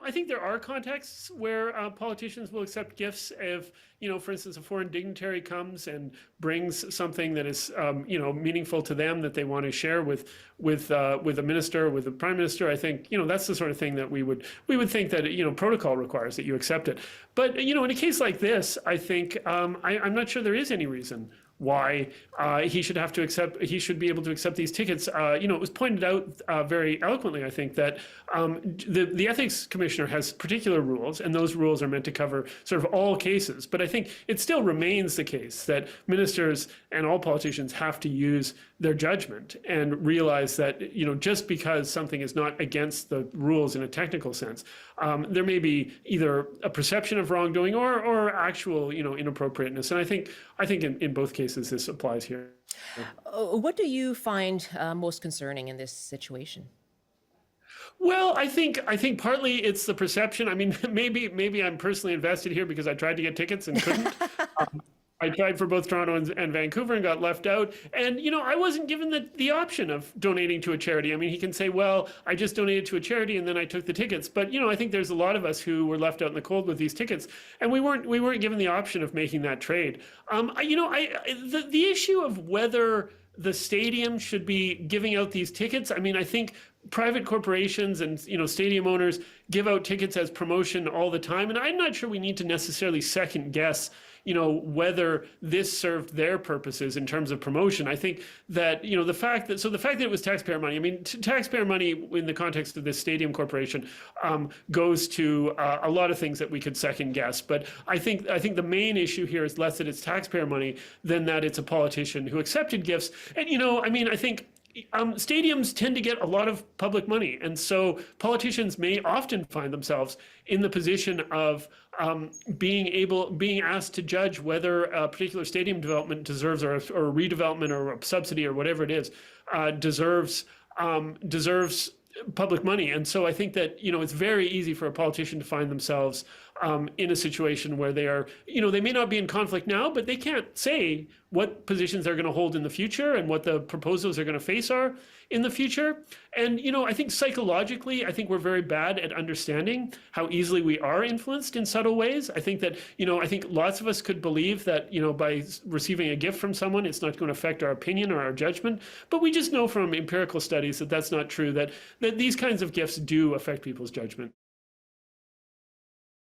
I think there are contexts where politicians will accept gifts if, for instance, a foreign dignitary comes and brings something that is, meaningful to them that they want to share with a minister, with the prime minister. I think, that's the sort of thing that we would think that, protocol requires that you accept it. But, in a case like this, I think I'm not sure there is any reason why he should be able to accept these tickets. It was pointed out very eloquently, I think, that the ethics commissioner has particular rules, and those rules are meant to cover sort of all cases. But I think it still remains the case that ministers and all politicians have to use their judgment and realize that, just because something is not against the rules in a technical sense, there may be either a perception of wrongdoing or actual, inappropriateness. And I think in both cases this applies here. What do you find most concerning in this situation? Well, I think partly it's the perception. I mean, maybe I'm personally invested here because I tried to get tickets and couldn't. I tried for both Toronto and Vancouver and got left out. And, I wasn't given the option of donating to a charity. I mean, he can say, well, I just donated to a charity and then I took the tickets. But, I think there's a lot of us who were left out in the cold with these tickets, and we weren't given the option of making that trade. The issue of whether the stadium should be giving out these tickets, I mean, I think private corporations and stadium owners give out tickets as promotion all the time, and I'm not sure we need to necessarily second guess whether this served their purposes in terms of promotion. I think that the fact that it was taxpayer money, I mean, taxpayer money in the context of this stadium corporation goes to a lot of things that we could second guess. But I think the main issue here is less that it's taxpayer money than that it's a politician who accepted gifts. And I think stadiums tend to get a lot of public money, and so politicians may often find themselves in the position of being asked to judge whether a particular stadium development deserves, or a redevelopment or a subsidy or whatever it is, deserves public money. And so I think that it's very easy for a politician to find themselves in a situation where they are, they may not be in conflict now, but they can't say what positions they're going to hold in the future and what the proposals they're going to face are in the future. And I think psychologically, I think we're very bad at understanding how easily we are influenced in subtle ways. I think that I think lots of us could believe that by receiving a gift from someone, it's not going to affect our opinion or our judgment. But we just know from empirical studies that that's not true. That these kinds of gifts do affect people's judgment.